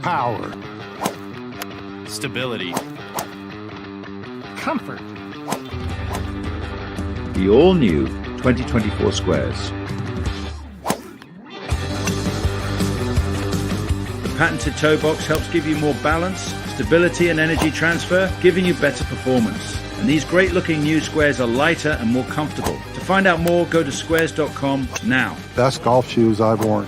Power. Stability. Comfort. The all-new 2024 Squares. The patented toe box helps give you more balance, stability and energy transfer, giving you better performance. And these great-looking new Squares are lighter and more comfortable. To find out more, go to squares.com now. Best golf shoes I've worn.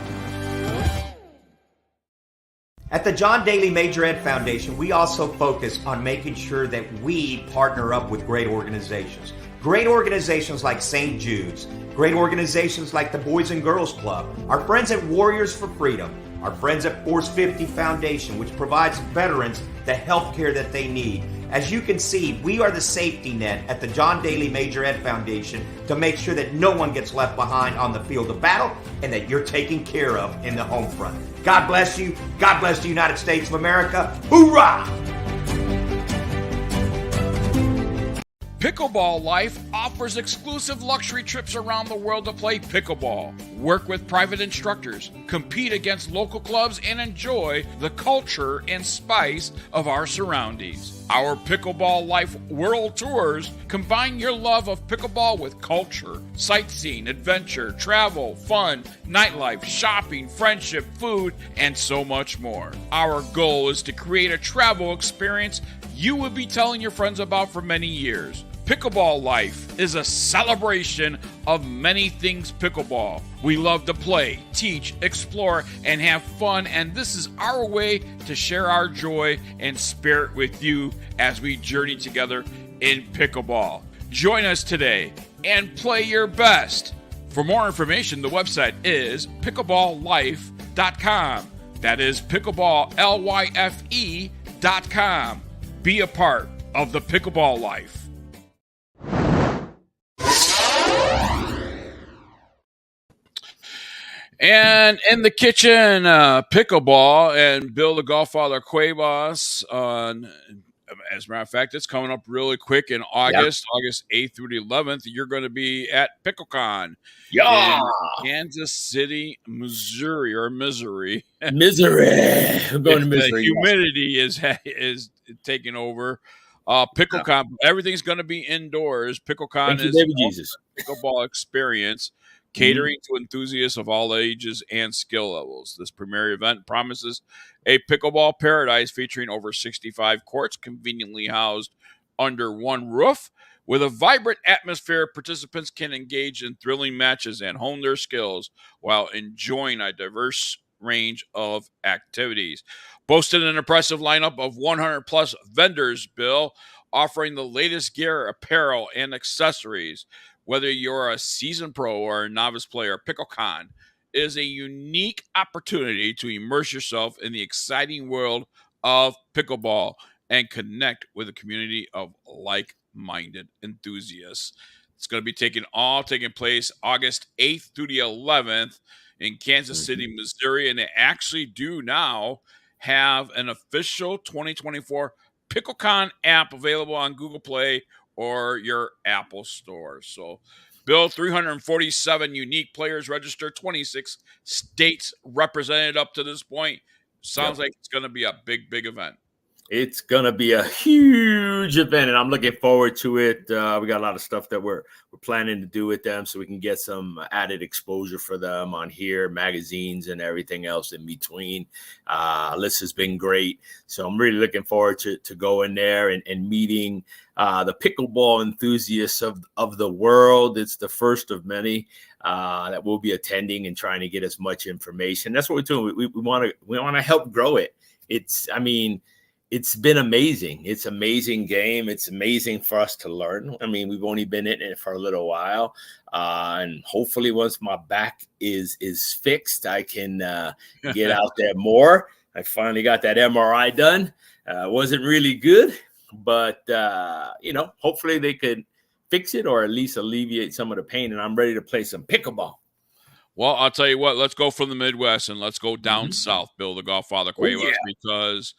At the John Daly Major Ed Foundation, we also focus on making sure that we partner up with great organizations. Great organizations like St. Jude's, great organizations like the Boys and Girls Club, our friends at Warriors for Freedom, our friends at Force 50 Foundation, which provides veterans the health care that they need. As you can see, we are the safety net at the John Daly Major Ed Foundation to make sure that no one gets left behind on the field of battle and that you're taken care of in the home front. God bless you. God bless the United States of America. Hoorah! Pickleball Life offers exclusive luxury trips around the world to play pickleball, work with private instructors, compete against local clubs, and enjoy the culture and spice of our surroundings. Our Pickleball Life World Tours combine your love of pickleball with culture, sightseeing, adventure, travel, fun, nightlife, shopping, friendship, food, and so much more. Our goal is to create a travel experience you will be telling your friends about for many years. Pickleball Life is a celebration of many things pickleball. We love to play, teach, explore, and have fun, and this is our way to share our joy and spirit with you as we journey together in pickleball. Join us today and play your best. For more information, the website is pickleballlife.com. That is pickleballlife.com. Be a part of the Pickleball Life. And in the kitchen, pickleball and Bill the Golffather Cuevas. As a matter of fact, it's coming up really quick in August, August 8th through the 11th. You're going to be at PickleCon in Kansas City, Missouri, or Missouri. Misery. I'm going to Missouri. The humidity is taking over. PickleCon, everything's going to be indoors. PickleCon is Jesus. pickleball experience, catering to enthusiasts of all ages and skill levels. This premier event promises a pickleball paradise featuring over 65 courts conveniently housed under one roof. With a vibrant atmosphere, participants can engage in thrilling matches and hone their skills while enjoying a diverse range of activities. Boasting an impressive lineup of 100 plus vendors, Bill, offering the latest gear, apparel, and accessories. Whether you're a seasoned pro or a novice player, PickleCon is a unique opportunity to immerse yourself in the exciting world of pickleball and connect with a community of like-minded enthusiasts. It's going to be taking place August 8th through the 11th in Kansas City, Missouri, and they actually do now have an official 2024 PickleCon app available on Google Play or your Apple Store. So, Bill, 347 unique players registered, 26 states represented up to this point. Sounds like it's going to be a big, big event. It's going to be a huge event, and I'm looking forward to it. We got a lot of stuff that we're planning to do with them so we can get some added exposure for them on here, magazines and everything else in between. List has been great, so I'm really looking forward to going there and meeting the pickleball enthusiasts of the world. It's the first of many that will be attending and trying to get as much information. That's what we're doing. We want to help grow it. It's been amazing. It's an amazing game. It's amazing for us to learn. I mean, we've only been in it for a little while. And hopefully once my back is fixed, I can get out there more. I finally got that MRI done. Wasn't really good, but, hopefully they could fix it or at least alleviate some of the pain. And I'm ready to play some pickleball. Well, I'll tell you what, let's go from the Midwest and let's go down south, Bill the Golffather Cuevas, because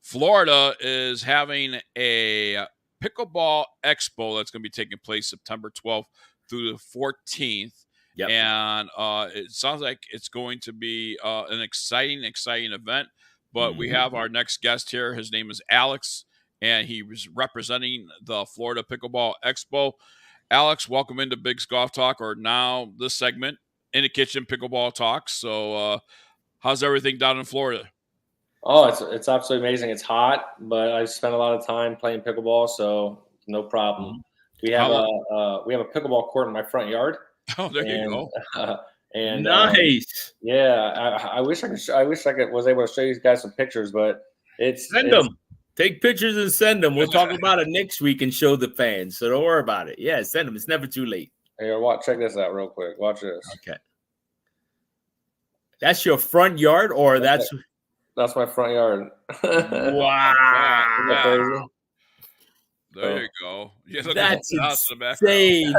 Florida is having a pickleball expo that's going to be taking place September 12th through the 14th. And it sounds like it's going to be an exciting event. But we have our next guest here. His name is Alex, and he was representing the Florida Pickleball Expo. Alex, welcome into Big's Golf Talk, or now this segment, In the Kitchen Pickleball Talks. So how's everything down in Florida? Oh, it's absolutely amazing. It's hot, but I spent a lot of time playing pickleball, so no problem. We have a pickleball court in my front yard. Oh, there you go. And nice. I wish I could was able to show you guys some pictures, but send them. Take pictures and send them. We'll talk about it next week and show the fans. So don't worry about it. Yeah, send them. It's never too late. Here, check this out real quick. Watch this. Okay. That's your front yard, or that's my front yard. Wow. Isn't that crazy? There you go. Yeah, that's insane.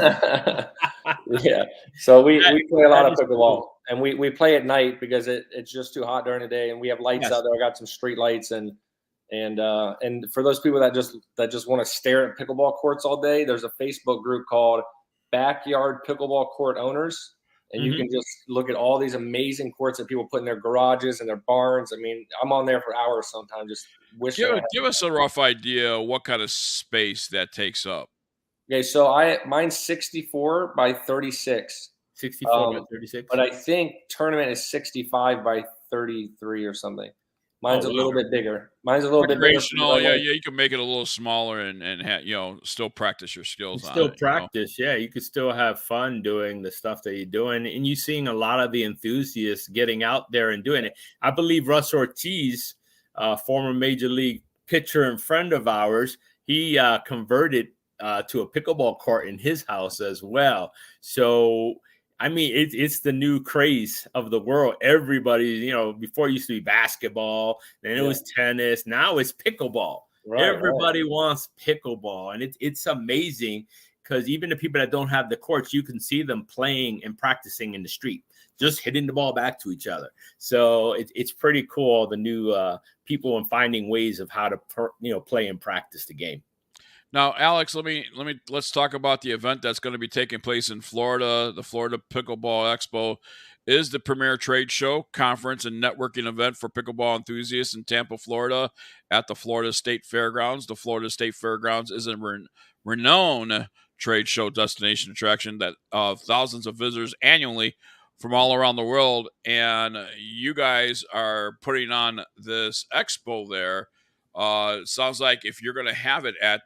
Yeah. So we play a lot of pickleball, and we play at night because it's just too hot during the day, and we have lights out there. I got some street lights, and for those people that just want to stare at pickleball courts all day, there's a Facebook group called Backyard Pickleball Court Owners. And you can just look at all these amazing courts that people put in their garages and their barns. I mean, I'm on there for hours sometimes, just wishing. Give us a rough idea what kind of space that takes up. Okay, so mine's 64 by 36. 64 by 36. But I think tournament is 65 by 33 or something. Mine's a little bit bigger. Mine's a little bit bigger. Yeah, you can make it a little smaller and still practice your skills. Still practice, yeah. You could still have fun doing the stuff that you're doing, and you're seeing a lot of the enthusiasts getting out there and doing it. I believe Russ Ortiz, former major league pitcher and friend of ours, he converted to a pickleball court in his house as well. So I mean, it's the new craze of the world. Everybody, before it used to be basketball, then it was tennis. Now it's pickleball. Everybody wants pickleball. And it's amazing because even the people that don't have the courts, you can see them playing and practicing in the street, just hitting the ball back to each other. So it's pretty cool, the new people and finding ways of how to play and practice the game. Now, Alex, let's talk about the event that's going to be taking place in Florida. The Florida Pickleball Expo is the premier trade show, conference, and networking event for pickleball enthusiasts in Tampa, Florida, at the Florida State Fairgrounds. The Florida State Fairgrounds is a renowned trade show destination attraction that thousands of visitors annually from all around the world. And you guys are putting on this expo there. Sounds like if you're going to have it at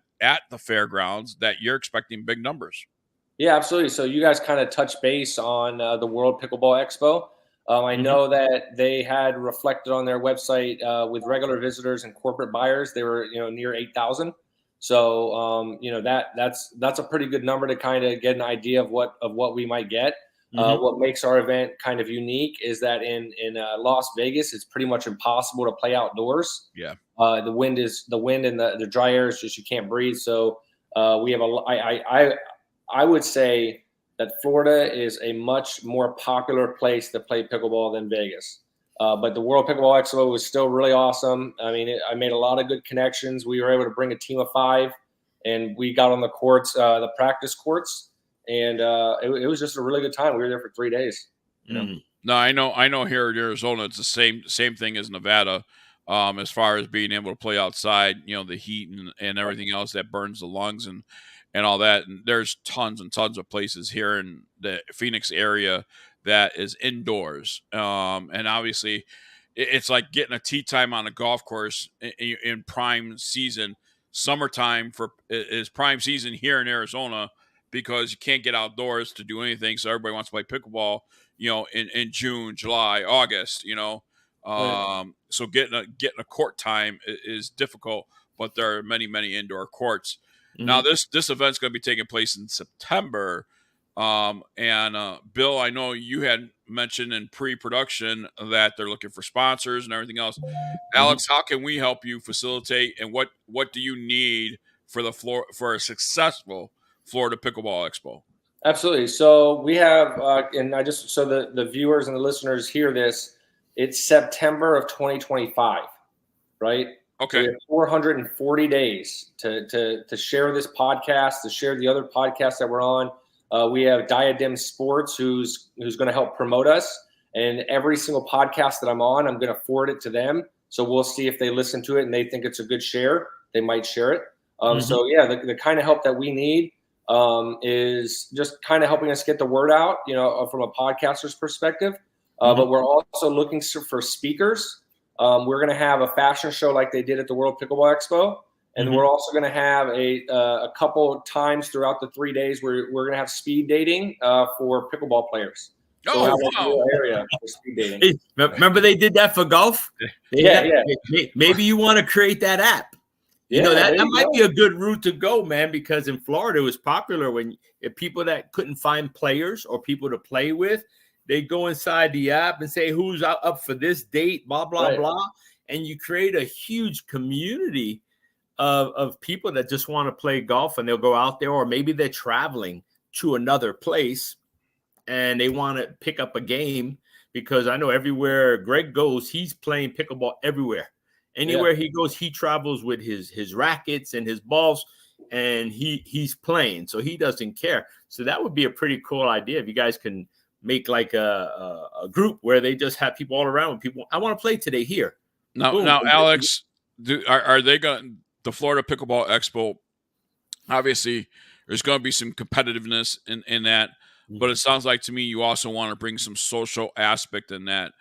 the fairgrounds, that you're expecting big numbers. Yeah, absolutely. So you guys kind of touch base on the World Pickleball Expo. I know that they had reflected on their website with regular visitors and corporate buyers. They were, near 8,000. So, that's a pretty good number to kind of get an idea of what we might get. What makes our event kind of unique is that in Las Vegas, it's pretty much impossible to play outdoors. Yeah. The wind and the dry air is just, you can't breathe. So we have I would say that Florida is a much more popular place to play pickleball than Vegas. But the World Pickleball Expo was still really awesome. I mean, I made a lot of good connections. We were able to bring a team of 5, and we got on the courts, the practice courts, and it was just a really good time. We were there for 3 days. No, I know here in Arizona, it's the same thing as Nevada. As far as being able to play outside, the heat and everything else that burns the lungs and all that. And there's tons and tons of places here in the Phoenix area that is indoors. And obviously it's like getting a tee time on a golf course in prime season. Summertime is prime season here in Arizona because you can't get outdoors to do anything. So everybody wants to play pickleball, in June, July, August, So getting a court time is difficult, but there are many, many indoor courts. Now this event's going to be taking place in September. And Bill, I know you had mentioned in pre-production that they're looking for sponsors and everything else. Alex, how can we help you facilitate, and what do you need for a successful Florida Pickleball Expo? Absolutely. So we have, and so the viewers and the listeners hear this, it's September of 2025, right? Okay. So we have 440 days to share this podcast, to share the other podcasts that we're on. We have Diadem Sports, who's going to help promote us. And every single podcast that I'm on, I'm going to forward it to them So we'll see if they listen to it and they think it's a good share. They might share it. Mhm. So yeah, the kind of help that we need is just kind of helping us get the word out, from a podcaster's perspective. But we're also looking for speakers. We're going to have a fashion show like they did at the World Pickleball Expo. And we're also going to have a couple times throughout the 3 days where we're going to have speed dating for pickleball players. So we'll have a little area for speed dating. Hey, remember they did that for golf? Yeah. Maybe you want to create that app. That might be a good route to go, man, because in Florida it was popular when people that couldn't find players or people to play with, they go inside the app and say who's up for this date, blah, blah, blah. And you create a huge community of people that just want to play golf, and they'll go out there, or maybe they're traveling to another place and they want to pick up a game, because I know everywhere Greg goes, he's playing pickleball everywhere. Anywhere he goes, he travels with his rackets and his balls, and he's playing. So he doesn't care. So that would be a pretty cool idea if you guys can make like a group where they just have people all around. People, I want to play today here. Now, Alex, are they going? The Florida Pickleball Expo, obviously, there's going to be some competitiveness in that, but it sounds like to me you also want to bring some social aspect in that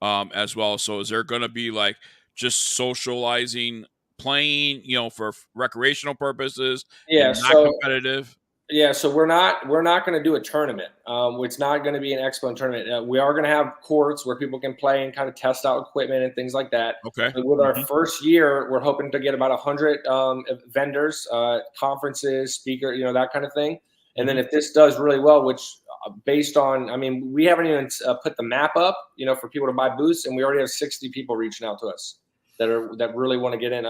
as well. So is there going to be like just socializing, playing, for recreational purposes, and not competitive? Yeah, so we're not going to do a tournament. It's not going to be an Expo tournament. We are going to have courts where people can play and kind of test out equipment and things like that. Okay. But with our first year, we're hoping to get about 100 vendors, conferences, speaker, that kind of thing. And then if this does really well, which based on, we haven't even put the map up, for people to buy booths, and we already have 60 people reaching out to us that really want to get in.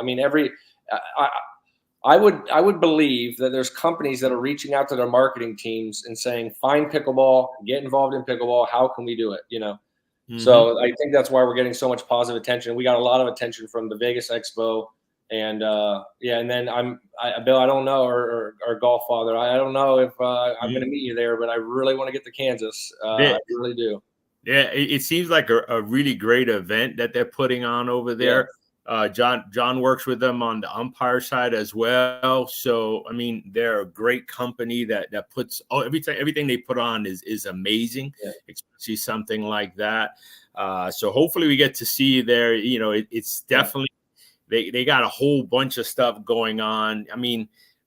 I would believe that there's companies that are reaching out to their marketing teams and saying, find pickleball, get involved in pickleball. How can we do it? So I think that's why we're getting so much positive attention. We got a lot of attention from the Vegas Expo, and and then Bill, I don't know, or Golf Father, I don't know if I'm going to meet you there, but I really want to get to Kansas. I really do. Yeah, it seems like a really great event that they're putting on over there. Yeah. John works with them on the umpire side as well. So, they're a great company that puts everything they put on is amazing, especially something like that. So hopefully we get to see you there. It's definitely, they got a whole bunch of stuff going on.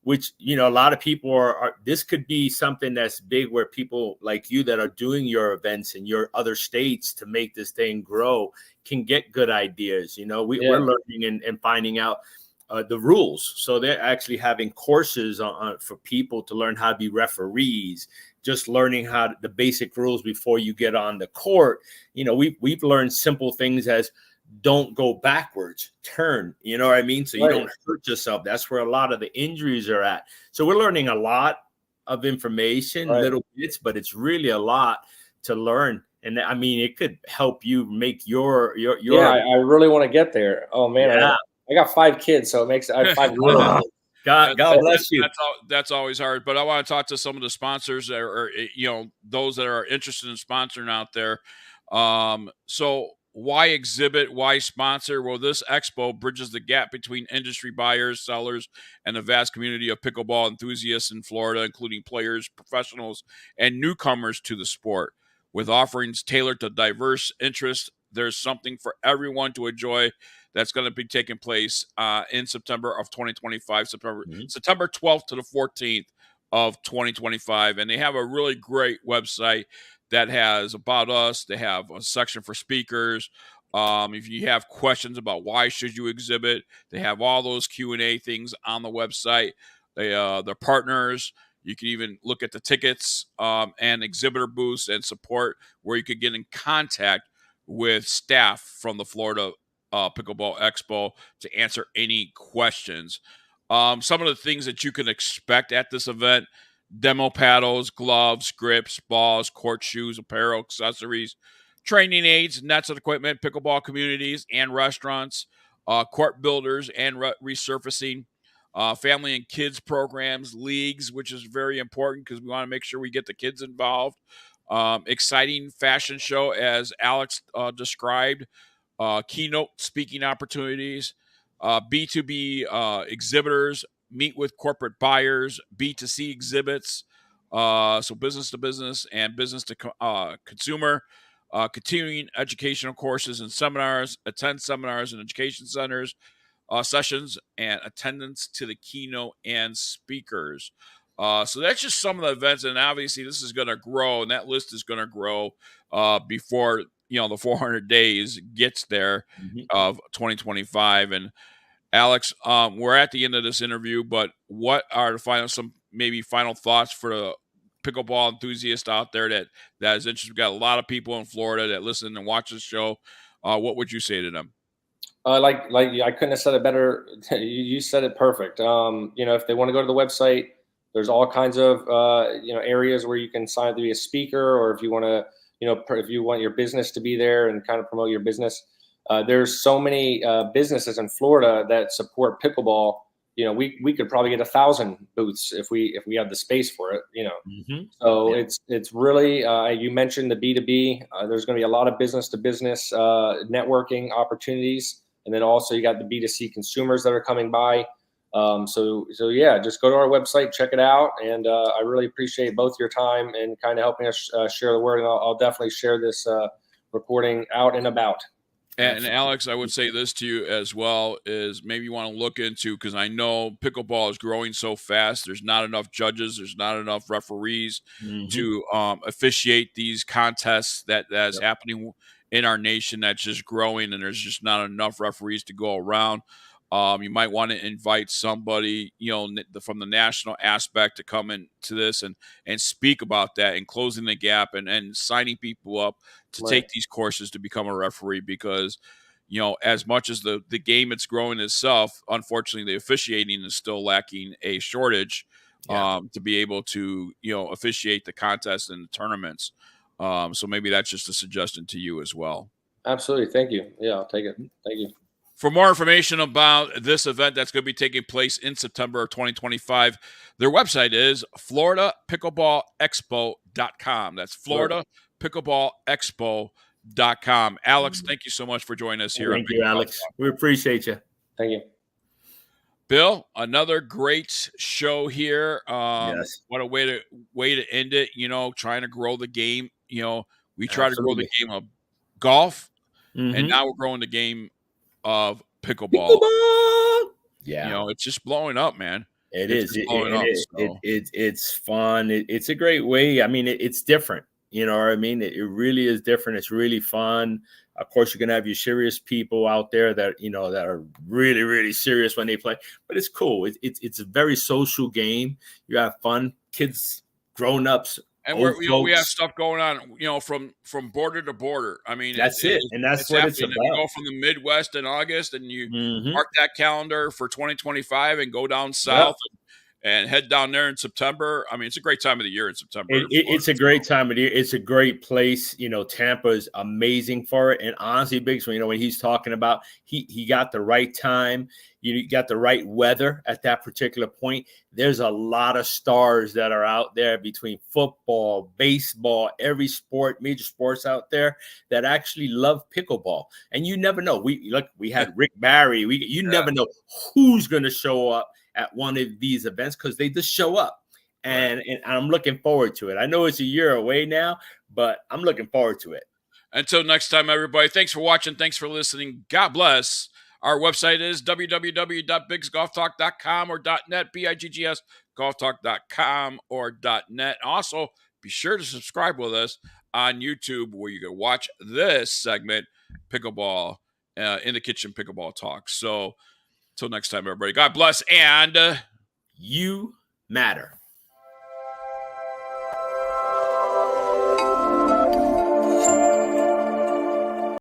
Which, a lot of people are, this could be something that's big where people like you that are doing your events in your other states to make this thing grow can get good ideas. We're learning and finding out the rules. So they're actually having courses for people to learn how to be referees, just learning the basic rules before you get on the court. We've learned simple things as don't go backwards, turn, you know what I mean? So you don't hurt yourself. That's where a lot of the injuries are at. So we're learning a lot of information, little bits, but it's really a lot to learn. And it could help you make your I really want to get there. Oh man, I got 5 kids, so it makes I have 5 little kids. God bless you. That's always hard. But I want to talk to some of the sponsors that are, those that are interested in sponsoring out there. So why exhibit? Why sponsor? Well, this expo bridges the gap between industry buyers, sellers, and the vast community of pickleball enthusiasts in Florida, including players, professionals, and newcomers to the sport. With offerings tailored to diverse interests, there's something for everyone to enjoy. That's going to be taking place in September of 2025, September 12th to the 14th of 2025. And they have a really great website that has about us. They have a section for speakers. If you have questions about why should you exhibit, they have all those Q&A things on the website. They're partners. You can even look at the tickets and exhibitor booths and support, where you could get in contact with staff from the Florida Pickleball Expo to answer any questions. Some of the things that you can expect at this event: demo paddles, gloves, grips, balls, court shoes, apparel, accessories, training aids, nets and equipment, pickleball communities and restaurants, court builders and resurfacing, family and kids programs, leagues, which is very important because we want to make sure we get the kids involved. Exciting fashion show, as Alex described. keynote speaking opportunities, B2B exhibitors, meet with corporate buyers, B2C exhibits, so business to business and business to consumer, continuing educational courses and seminars, attend seminars and education centers, sessions, and attendance to the keynote and speakers. So that's just some of the events, and obviously this is going to grow, and that list is going to grow before the 400 days gets there of 2025. And Alex, we're at the end of this interview, but what are the final thoughts for the pickleball enthusiast out there that is interested? We've got a lot of people in Florida that listen and watch this show. What would you say to them? Like I couldn't have said it better. You said it perfect. If they want to go to the website, there's all kinds of areas where you can sign up to be a speaker, or if you want to, if you want your business to be there and kind of promote your business. There's so many businesses in Florida that support pickleball. We could probably get 1,000 booths if we have the space for it. So it's really you mentioned the B2B. There's going to be a lot of business to business networking opportunities. And then also you got the B2C consumers that are coming by. So yeah, just go to our website, check it out. And I really appreciate both your time and kind of helping us share the word. And I'll definitely share this recording out and about. And Alex, I would say this to you as well, is maybe you want to look into, because I know pickleball is growing so fast. There's not enough judges. There's not enough referees to officiate these contests that's happening in our nation. That's just growing, and there's just not enough referees to go around. You might want to invite somebody, from the national aspect to come into this and speak about that and closing the gap and signing people up to take these courses to become a referee, because, as much as the game it's growing itself, unfortunately, the officiating is still lacking a shortage to be able to, officiate the contests and the tournaments. So maybe that's just a suggestion to you as well. Absolutely. Thank you. Yeah, I'll take it. Thank you. For more information about this event that's going to be taking place in September of 2025, their website is FloridaPickleballExpo.com. That's FloridaPickleballExpo.com. Alex, thank you so much for joining us here. Thank you, Alex. We appreciate you. Thank you. Bill, another great show here. Yes. What a way to end it, trying to grow the game. We try to grow the game of golf, and now we're growing the game of pickleball. Yeah, it's just blowing up, man. It's fun. It's a great way. I mean, it's different. You know what I mean? It really is different. It's really fun. Of course, you're gonna have your serious people out there that that are really, really serious when they play. But it's cool. It's a very social game. You have fun, kids, grown-ups. And we have stuff going on, from border to border. I mean, that's it. And that's what it's about. You go from the Midwest in August, and you mark that calendar for 2025 and go down south and head down there in September. I mean, it's a great time of the year in September. It's a great time of the year. It's a great place. Tampa is amazing for it. And honestly, Biggs, when he's talking about he got the right time, you got the right weather at that particular point. There's a lot of stars that are out there between football, baseball, every sport, major sports out there that actually love pickleball. And you never know. We had Rick Barry. You never know who's going to show up at one of these events, because they just show up. And I'm looking forward to it. I know it's a year away now, but I'm looking forward to it. Until next time, everybody, thanks for watching. Thanks for listening. God bless. Our website is www.biggsgolftalk.com or .net, BIGGS, golftalk.com or .net. Also, be sure to subscribe with us on YouTube, where you can watch this segment, Pickleball, in the Kitchen Pickleball Talk. So, till next time, everybody, God bless, and you matter.